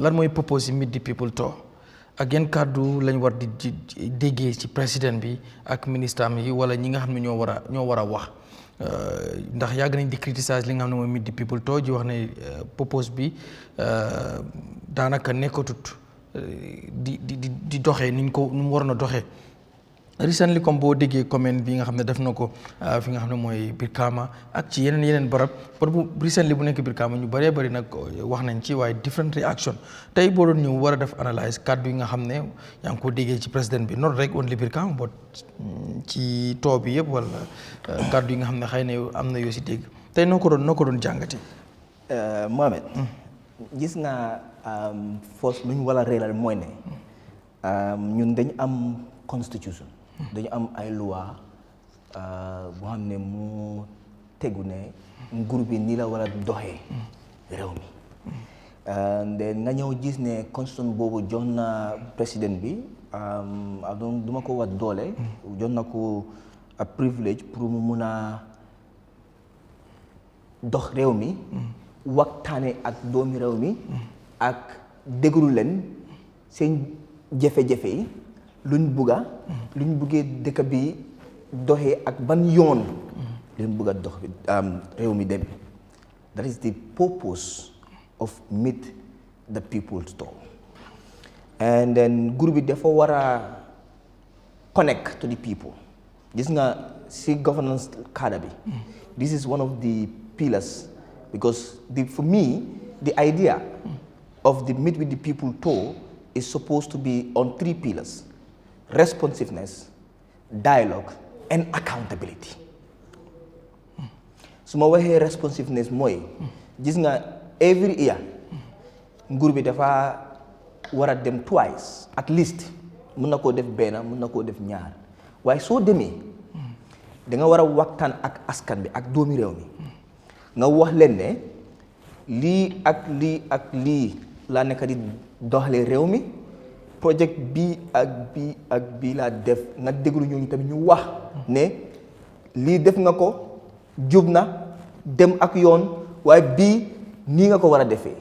lan mooy propose meet the people to ak yan kàddu lañ war di déggee ci président bi ak ministre am yi wala ñi nga xam ne ñoo war a wax ndax yàgg nañ di criticiser li nga xam ne mooy meet the people to ji wax ne propose bi daanaka nekkatut di doxee niñ ko nu mu waroon a doxee recently comme boo déggee comment bi nga xam ne def na ko fi nga xam ne mooy Brikama ak ci yeneen barab par bu recently bu nekk Brikama ñu bëree bëri nag wax nañ ci waaye different reaction tey boo doon ñëw war a def analyse kàddu yi nga xam ne yaa ngi ko déggee ci président bi not rek only Brikama but ci too bi yëpp wala kàddu yi nga xam ne xëy na am na yoo si dégg tey noo ko doon jàngati. Mohamed gis nga force lu ñu war a réeral mooy ne ñun dañu am constitution dañu am ay loi boo xam ne mu tegu ne nguur bi nii la war a doxee réew mi nga ñëw gis ne constitution boobu jox na président bi du ma ko wax doole jox na ko a privilège pour mu mun a dox réew mi waxtaane ak doomi réew mi ak déglu leen seen jafe-jafe yi luñ buggee dëkk bi doxee ak ban yoon luñ bugga dox réew mi dem. That is the purpose of meet the people talk. And then group bi dafa war a connect to the people. Gis nga si governance cadre bi. This is one of the pillars because for me the idea of the meet with the people talk is supposed to be on 3 pillars. Responsiveness, dialogue, and accountability. su ma waxee responsiveness mooy gis nga every year nguur bi dafa war a dem twice at least mun na koo def benn mun na koo def ñaar waaye soo demee da nga war a waxtaan ak askan bi ak doomi réew mi nga wax leen ne lii ak lii laa nekk di doxalee réew mi projet bii ak bii laa def nga déglu ñooñu tamit ñu wax ne lii def nga ko jub na dem ak yoon waaye bii nii nga ko war a defee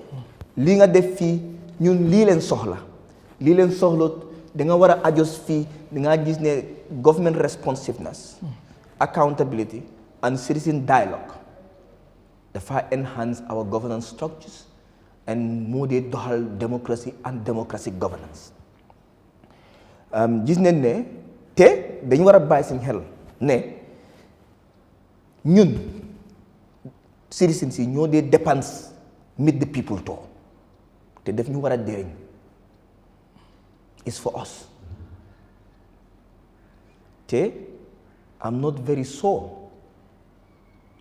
lii nga def fii ñun lii leen soxla da nga war a adjust fii da nga gis ne government responsiveness accountability and citizen dialogue dafa enhance our governance structures and moo dee doxal democracy and democratic governance gis nañ ne te dañu war a bàyyi suñu xel ne ñun citizens yi ñoo dee dépense meet the people to te def ñu war a dériñ is for us te I'm not very sure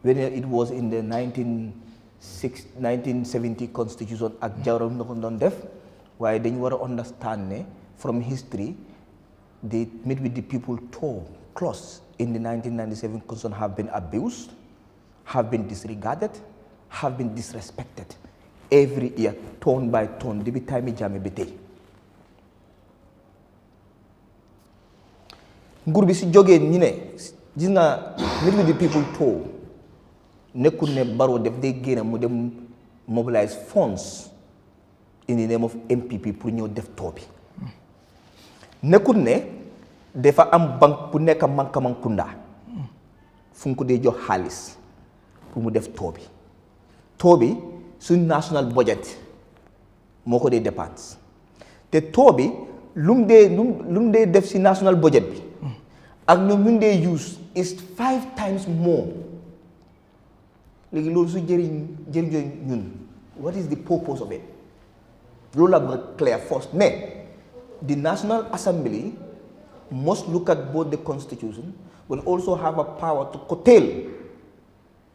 whether it was in the 1970 constitution ak Jawara na ko doon def waaye dañu war a understand ne from history the meet with the people to clause in the 1997 constitution have been abused, have been disregarded, have been disrespected every year, tone by tone, depuis time Jammeh ba tey. nguur bi si jógee ñu ne gis nga meet with the people to nekkul ne Barrow def day génn mu dem mobilize funds in the name of MPP pour ñëw def too bi nekkul ne dafa am banque bu nekk Mankamakunda fu mu ko dee jox xaalis pour mu def too bi suñ national budget moo ko dee dépense te too bi lu mu dee def si national budget bi ak ñoom ñu dee use is 5 times more léegi loolu su jëriñ ñun what is the purpose of it loolu la bëgg clear first ne the National Assembly must look at both the constitution but also have a power to curtail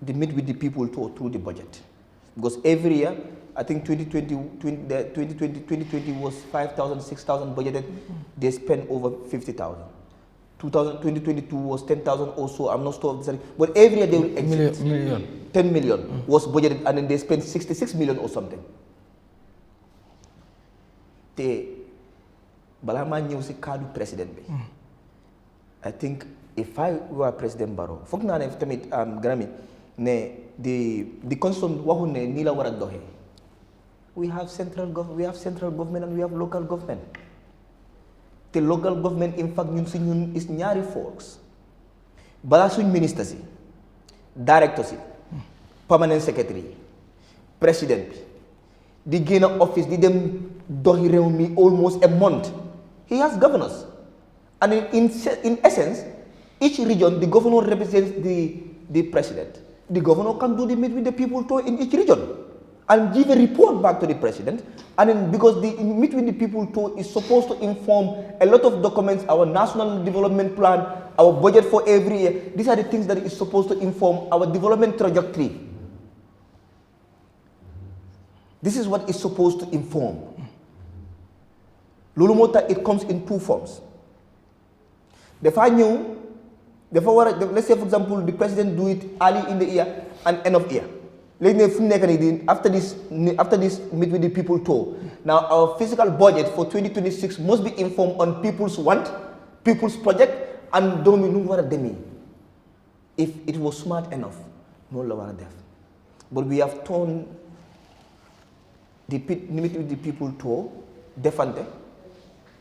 the meet with the people through the budget because every year I think 2020 was 5,000 6,000 budgeted they spend over 50,000 2022 was 10,000 or so I'm not sure of this but every year they will exit 10 million was budgeted and then they spend 66 million or something te balaa maa ñëw si kaddu président bi I think if I were President Barrow foog naa ne tamit Grammy ne di constitution waxul ne nii la war a doxee we have central government and we have local government. The local government in fact ñun is ñaari forks balaa suñ ministre si director si permanent secretary président bi di génn office di dem doxi réew mi almost a month. He has governors, and in essence each region the governor represents the president. The governor can do the meet with the people tour in each region and give a report back to the president. And then because the meet with the people tour is supposed to inform a lot of documents, our national development plan, our budget for every year. These are the things that is supposed to inform our development trajectory. This is what it's supposed to inform. Lulumota, it comes in two forms. Let's say for example the president do it early in the year and end of year. After this meet with the people tour. Now our fiscal budget for 2026 must be informed on people's want, people's project, and if it was smart enough, no lower def. But we have turned the meet with the people tour defante,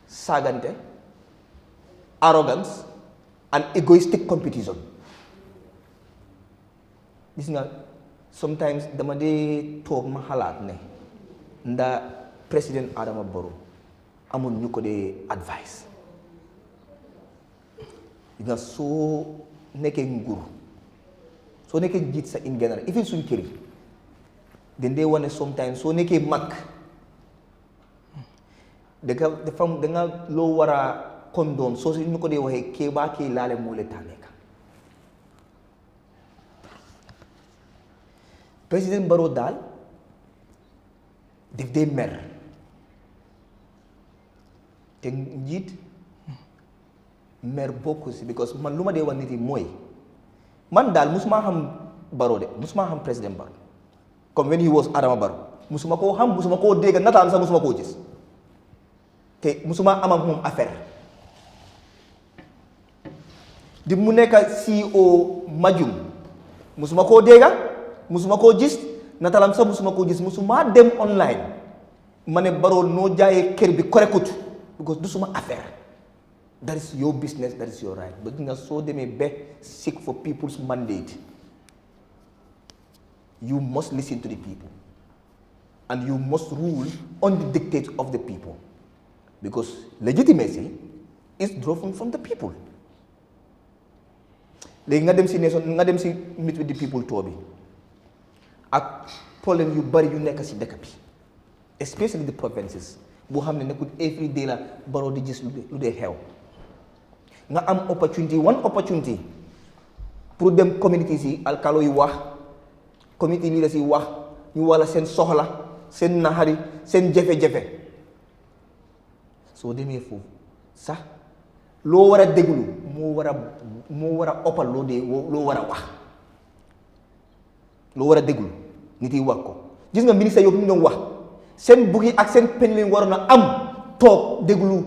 sagante, arrogance, and egoistic competition. This is not sometimes dama de talk ma xalaat ne nda President Adama Barrow amul ñu ko de advice. Nga soo nekkee nguur soo nekkee njiit sa in general even suñ kër yi dañ dee wane sometimes soo nekkee mag da nga loo war a condone soo si ñu ko dee waxee kee baa kee laale moo le tànneeka. President Barrow daal def dee mer te njiit mer bokku si because man lu ma dee wax nit yi mooy man daal musuma xam Barrow de musuma xam President Barrow comme when he was Adama Barrow musuma koo xam musuma koo dégg nataal sax musuma koo gis te musuma am ak moom affaire di mu nekk CEO Majum musuma koo dégga musuma koo gis natalam sax musuma koo gis musuma dem online ma ne Barrow noo jaayee kër bi korekut because du suma affaire. That is your business, that is your right. But nga soo demee ba seek for people's mandate, you must listen to the people and you must rule on the dictates of the people because legitimacy is drawn from the people. Léegi nga dem si meet with the people tour bi ak problème yu bari yu nekk si dëkk bi especially the provinces boo xam ne nekkul every day la Barrow di gis lu dee xew nga am one opportunity pour dem community si alkalo yi wax community leaders yi wax ñu wala seen soxla seen naxari seen jafe-jafe soo demee foofu sax loo war a déglu moo war a oppal loo war a wax loo war a déglu nit yi wax ko gis nga ministre yow ñu doon wax seen bugg yi ak seen pen leen waroon a am toog déglu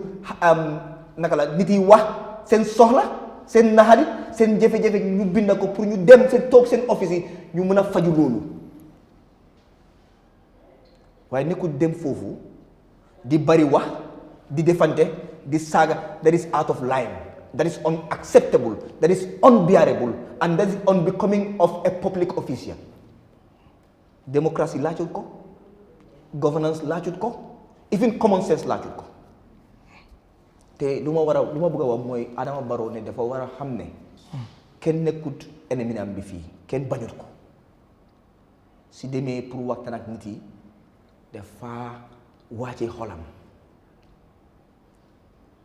naka la nit yi wax seen soxla seen naxari seen jafe-jafe ñu bind ko pour ñu dem seen toog seen office yi ñu mën a faju loolu waaye nekkul dem foofu di bari wax di defante di saaga. That is out of line, that is unacceptable, that is unbearable, and that is unbecoming of a public official. Democracy laajut ko, governance laajut ko, even common sense laajut ko. te lu ma bëgg a wax mooy Adama Barrow ne dafa war a xam ne kenn nekkut ennemi am bi fii kenn bañut ko si demee pour waxtaan ak nit yi dafa wàcce xolam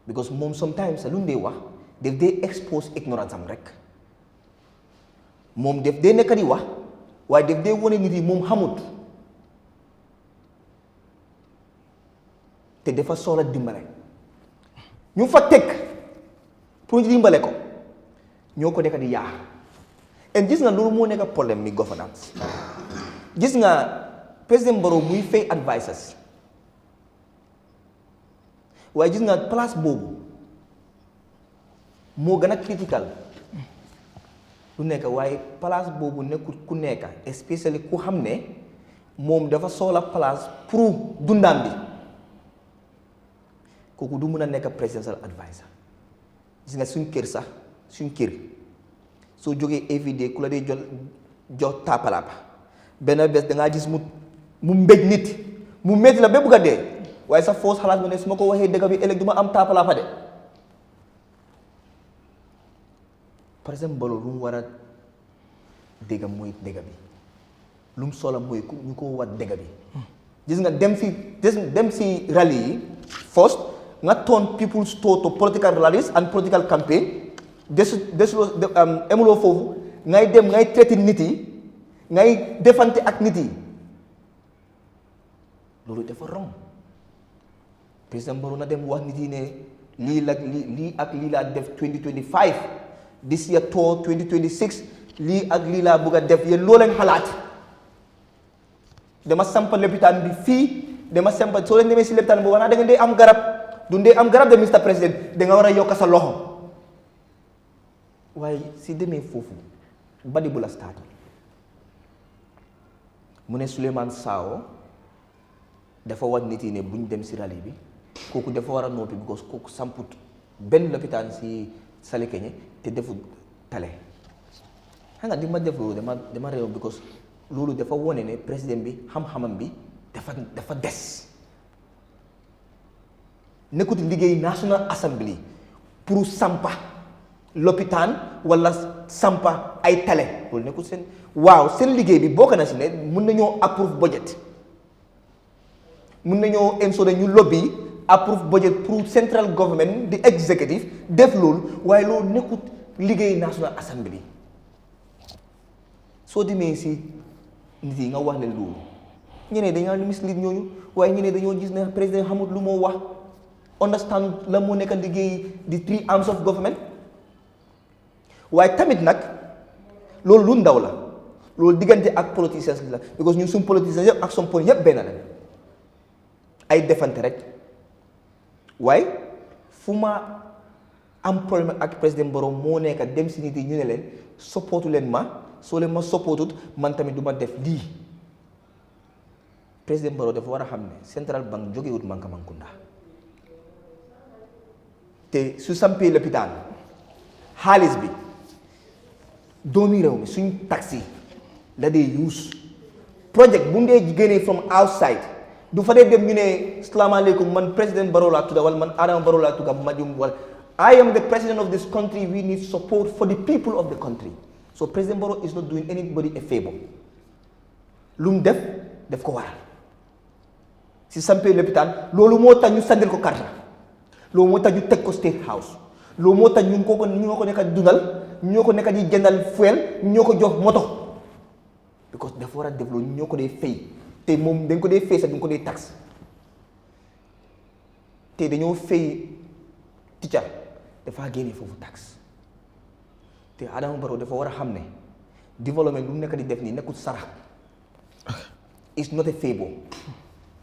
because moom sometimes sa lu mu dee wax daf dee expose ignorance am rek moom daf dee nekk di wax waaye daf dee wone nit yi moom xamut te dafa soxla dimbale ñu fa teg pour ñu dimbale ko ñoo ko nekk di yaa et gis nga loolu moo nekk problème mi governance gis nga président Barrow muy fay advisers waaye gis nga place boobu moo gën a critical lu nekk waaye place boobu nekkul ku nekk especially ku xam ne moom dafa soxla place pour dundam bi kooku du mun a nekk presidential advisor gis nga suñ kër sax suñ kër soo jógee everyday ku la dee jox taapalaapa benn bés dangaa gis mu mbéj nit mu métti la ba bugg a dee waaye sa foos xalaat nga ne su ma ko waxee dëgg bi ëllëg du ma am taapalaapa de par exemple Barrow lu mu war a dégg mooy dégg bi lu mu soxla mooy ñu ko war dégg bi gis nga dem si rally yi first nga turn people's store to political rallies and political campaign emuloo foofu ngay dem ngay traité nit yi ngay defante ak nit yi loolu dafa wrong président Barrow na dem wax nit yi ne lii ak lii laa def 2025 this year tour 2026 lii ak lii laa bëgg a def yéen loo leen xalaat dama sampa lopitaan bi fii dama sampa soo leen demee si lopitaan boobu xanaa da ngeen dee am garab du dee am garab de Mr President da nga war a yokk sa loxo waaye si demee foofu badi bu la start mu ne Souleymane Sao dafa war nit yi ne buñ dem si rally bi kooku dafa war a noppi because kooku samput benn lopitaan si Salikeñe te defu tale xam nga di ma def loolu dama réew because loolu dafa wone ne président bi xam-xamam bi dafa des nekkut liggéey National Assembly pour sampa lopitaan wala sampa ay tale loolu nekkut seen liggéey bi bokk na si ne mun nañoo approve budget mun nañoo ensure ñu lobby approve budget pour central government di executive def loolu waaye loolu nekkut liggéey National Assembly soo demee si nit yi nga wax leen loolu ñeneen dañoo mislead ñooñu waaye ñeneen dañoo gis ne président xamut lu moo wax understand la moo nekk liggéey di three arms of government waaye tamit nag loolu lu ndaw la loolu diggante ak politiciens la because ñun suñ politiciens yëpp ak son point yëpp benn la ay defante rek waaye fu ma am problème ak président Barrow moo nekk dem si nit yi ñu ne leen supportu leen ma soo leen ma supportut man tamit du ma def lii président Barrow dafa war a xam ne central bank jógewut Mankamankounda te su sampee lopitaan xaalis bi doomi réew mi suñ taxi la dee use project bu mu dee génnee from outside du fa dee dem ñu ne salaamaaleykum man président Barrow laa tudda wala man Adama Barrow laa tudda majum wala I am the president of this country we need support for the people of the country so President Barrow is not doing anybody a favor lu mu def ko waral si sampee lopitaan loolu moo tax ñu sandil ko karta loolu moo tax ñu teg ko State House loolu moo tax ñoo ko nekk dundal ñoo ko nekk di jëndal fuel ñoo ko jox moto because dafa war a def loolu ñoo ko dee fay te moom dañ ko dee fay sax dañ ko dee tax te dañoo fay teacher dafa génne foofu tax te Adama Barrow dafa war a xam ne développement lu mu nekk di def nii nekkul sarax it's not a favor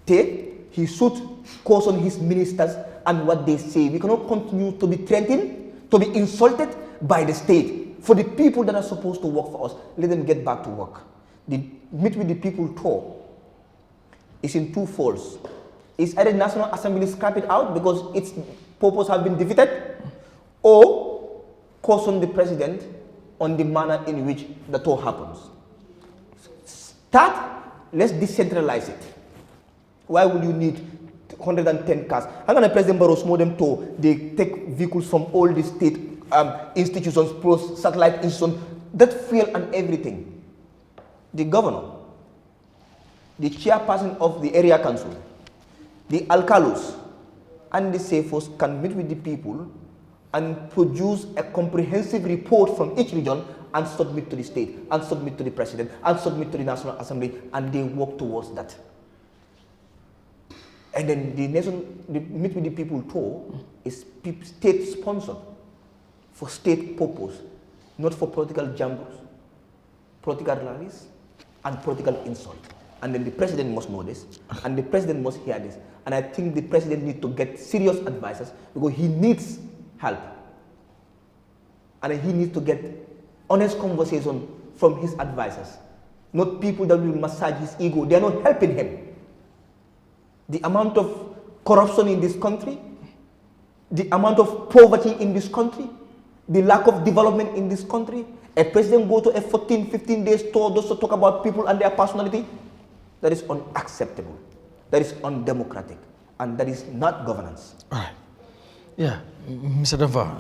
te he should caution his ministers and what they say. We cannot continue to be threatened, to be insulted by the state. For the people that are supposed to work for us, let them get back to work. The Meet with the People tour is in two folds. Is either National Assembly scrap it out because its purpose has been defeated, or caution the president on the manner in which the tour happens. Start, let's decentralize it. Why will you need 110 cars? I'm going to President Barrow's modem tour. They take vehicles from all the state institutions, plus satellite institutions, that fuel and everything. The governor, the chairperson of the area council, the alcalos, and the CFOs can meet with the people and produce a comprehensive report from each region and submit to the state, and submit to the president, and submit to the National Assembly, and they work towards that. And then the Meet with the People tour is state sponsored for state purpose, not for political jambos, political rallies, and political insult. And then the president must know this, and the president must hear this. And I think the president needs to get serious advisors because he needs help. And he needs to get honest conversation from his advisors not people that will massage his ego. They are not helping him. The amount of corruption in this country, the amount of poverty in this country, the lack of development in this country. A president go to a 14, 15 days tour just to talk about people and their personality. That is unacceptable. That is undemocratic. And that is not governance. All right. Yeah, Mr. Danfa,